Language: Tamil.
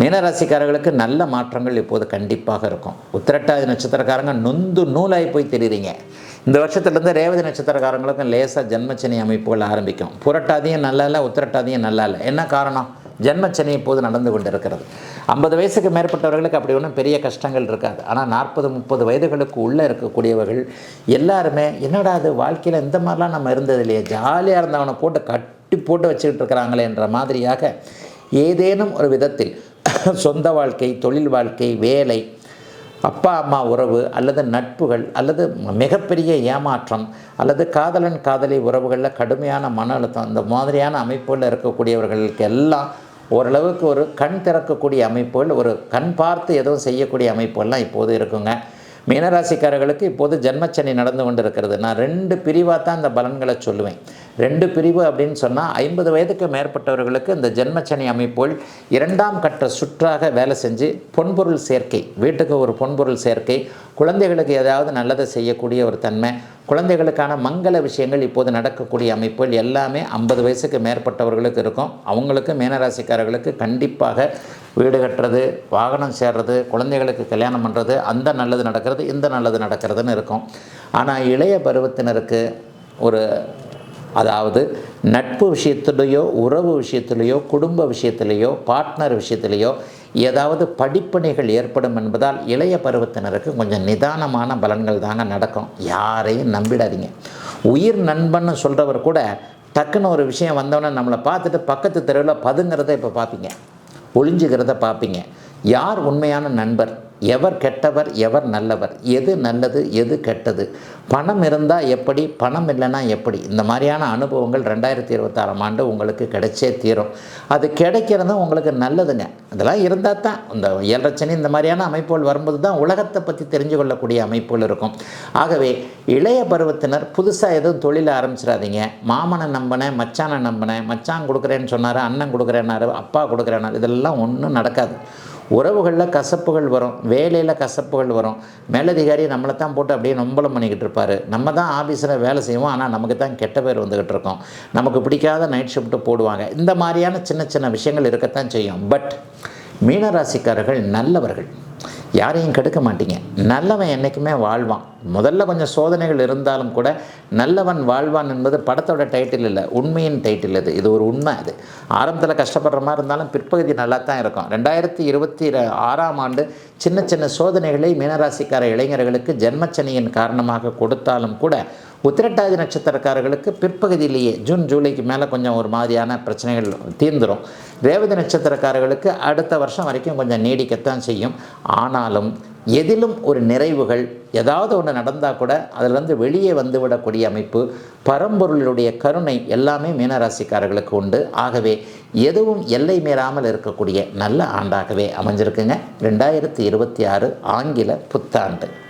மீனராசிக்காரர்களுக்கு நல்ல மாற்றங்கள் இப்போது கண்டிப்பாக இருக்கும். உத்திரட்டாதி நட்சத்திரக்காரங்க நொந்து நூலாகி போய் தெரியுறீங்க. இந்த வருஷத்துலேருந்து ரேவதி நட்சத்திரக்காரங்களுக்கும் லேசாக ஜென்மச்சனி அமைப்புகள் ஆரம்பிக்கும். புரட்டாதியும் நல்லா இல்லை, உத்திரட்டாதியும் நல்லா இல்லை. என்ன காரணம்? ஜென்மச்சனி இப்போது நடந்து கொண்டு இருக்கிறது. 50 வயசுக்கு மேற்பட்டவர்களுக்கு அப்படி ஒன்றும் பெரிய கஷ்டங்கள் இருக்காது. ஆனால் 40-30 வயதுகளுக்கு உள்ளே இருக்கக்கூடியவர்கள் எல்லாருமே என்னடா அது வாழ்க்கையில் இந்த மாதிரிலாம் நம்ம இருந்தது இல்லையே, ஜாலியாக இருந்தவனை போட்டு கட்டி போட்டு வச்சுக்கிட்டு இருக்கிறாங்களே என்ற மாதிரியாக ஏதேனும் ஒரு விதத்தில் சொந்த வாழ்க்கை, தொழில் வாழ்க்கை, வேலை, அப்பா அம்மா உறவு அல்லது நட்புகள் அல்லது மிகப்பெரிய ஏமாற்றம் அல்லது காதலன் காதலி உறவுகளில் கடுமையான மன அழுத்தம், இந்த மாதிரியான அமைப்புகளில் இருக்கக்கூடியவர்களுக்கு எல்லாம் ஓரளவுக்கு ஒரு கண் திறக்கக்கூடிய அமைப்புகள், ஒரு கண் பார்த்து எதுவும் செய்யக்கூடிய அமைப்புகள்லாம் இப்போது இருக்குங்க. மீனராசிக்காரர்களுக்கு இப்போது ஜென்மச்சனி நடந்து கொண்டு இருக்கிறது. நான் 2 பிரிவாக தான் இந்த பலன்களை சொல்லுவேன். 2 பிரிவு அப்படின்னு சொன்னால் 50 வயதுக்கு மேற்பட்டவர்களுக்கு இந்த ஜென்மச்சனி அமைப்புகள் 2ஆம் கட்ட சுற்றாக வேலை செஞ்சு பொன்பொருள் சேர்க்கை, வீட்டுக்கு ஒரு பொன்பொருள் சேர்க்கை, குழந்தைகளுக்கு ஏதாவது நல்லதை செய்யக்கூடிய ஒரு தன்மை, குழந்தைகளுக்கான மங்கள விஷயங்கள் இப்போது நடக்கக்கூடிய அமைப்புகள் எல்லாமே 50 வயசுக்கு மேற்பட்டவர்களுக்கு இருக்கும். அவங்களுக்கு மீனராசிக்காரர்களுக்கு கண்டிப்பாக வீடு கட்டுறது, வாகனம் சேர்றது, குழந்தைகளுக்கு கல்யாணம் பண்ணுறது, அந்த நல்லது நடக்கிறது, இந்த நல்லது நடக்கிறதுன்னு இருக்கும். ஆனால் இளைய பருவத்தினருக்கு அதாவது நட்பு விஷயத்துலேயோ, உறவு விஷயத்துலேயோ, குடும்ப விஷயத்துலேயோ, பார்ட்னர் விஷயத்துலேயோ ஏதாவது படிப்பணிகள் ஏற்படும் என்பதால் இளைய பருவத்தினருக்கு கொஞ்சம் நிதானமான பலன்கள் தாங்க நடக்கும். யாரையும் நம்பிடாதீங்க. உயிர் நண்பன்னு சொல்கிறவர் கூட டக்குன்னு ஒரு விஷயம் வந்தோன்னே நம்மளை பார்த்துட்டு பக்கத்து தெருவில் பதுங்கிறத இப்போ பார்ப்பீங்க, ஒளிஞ்சுக்கிறத பார்ப்பீங்க. யார் உண்மையான நண்பர், எவர் கெட்டவர், எவர் நல்லவர், எது நல்லது, எது கெட்டது, பணம் இருந்தால் எப்படி, பணம் இல்லைன்னா எப்படி, இந்த மாதிரியான அனுபவங்கள் 2026ஆம் ஆண்டு உங்களுக்கு கிடைச்சே தீரும். அது கிடைக்கிறதும் உங்களுக்கு நல்லதுங்க. இதெல்லாம் இருந்தால் தான் இந்த 7 சனி இந்த மாதிரியான அமைப்புகள் வரும்போது தான் உலகத்தை பற்றி தெரிஞ்சு கொள்ளக்கூடிய அமைப்புகள் இருக்கும். ஆகவே இளைய பருவத்தினர் புதுசாக எதுவும் தொழில் ஆரம்பிச்சிடாதீங்க. மாமனை நம்பினேன், மச்சானை நம்பினேன், மச்சான் கொடுக்குறேன்னு சொன்னார், அண்ணன் கொடுக்குறேன்னாரு, அப்பா கொடுக்குறேன்னாரு, இதெல்லாம் ஒன்றும் நடக்காது. உறவுகளில் கசப்புகள் வரும், வேலையில் கசப்புகள் வரும். மேலதிகாரி நம்மளை தான் போட்டு அப்படியே நொம்பலம் பண்ணிக்கிட்டு இருப்பார். நம்ம தான் ஆஃபீஸில் வேலை செய்வோம், ஆனால் நமக்கு தான் கெட்ட பேர் வந்துக்கிட்டு இருக்கோம். நமக்கு பிடிக்காத நைட் ஷிஃப்ட்டு போடுவாங்க. இந்த மாதிரியான சின்ன சின்ன விஷயங்கள் இருக்கத்தான் செய்யும். பட் மீனராசிக்காரர்கள் நல்லவர்கள், யாரையும் கெடுக்க மாட்டீங்க. நல்லவன் என்றைக்குமே வாழ்வான். முதல்ல கொஞ்சம் சோதனைகள் இருந்தாலும் கூட நல்லவன் வாழ்வான் என்பது படத்தோட டைட்டில் இல்லை, உண்மையின் டைட்டில் இது ஒரு உண்மை. அது ஆரம்பத்தில் கஷ்டப்படுற மாதிரி இருந்தாலும் பிற்பகுதி நல்லா தான் இருக்கும். 2026ஆம் ஆண்டு சின்ன சின்ன சோதனைகளை மீனராசிக்கார இளைஞர்களுக்கு ஜென்மச்சனியின் காரணமாக கொடுத்தாலும் கூட உத்திரட்டாதி நட்சத்திரக்காரர்களுக்கு பிற்பகுதியிலேயே ஜூன் ஜூலைக்கு மேலே கொஞ்சம் ஒரு மாதிரியான பிரச்சனைகள் தீர்ந்துடும். ரேவதி நட்சத்திரக்காரர்களுக்கு அடுத்த வருஷம் வரைக்கும் கொஞ்சம் நீடிக்கத்தான் செய்யும். ஆனாலும் எதிலும் ஒரு நிறைவுகள், ஏதாவது ஒன்று நடந்தால் கூட அதிலிருந்து வெளியே வந்துவிடக்கூடிய அமைப்பு, பரம்பொருளுடைய கருணை எல்லாமே மீனராசிக்காரர்களுக்கு உண்டு. ஆகவே எதுவும் எல்லை மீறாமல் இருக்கக்கூடிய நல்ல ஆண்டாகவே அமைஞ்சிருக்குங்க 2026 ஆங்கில புத்தாண்டு.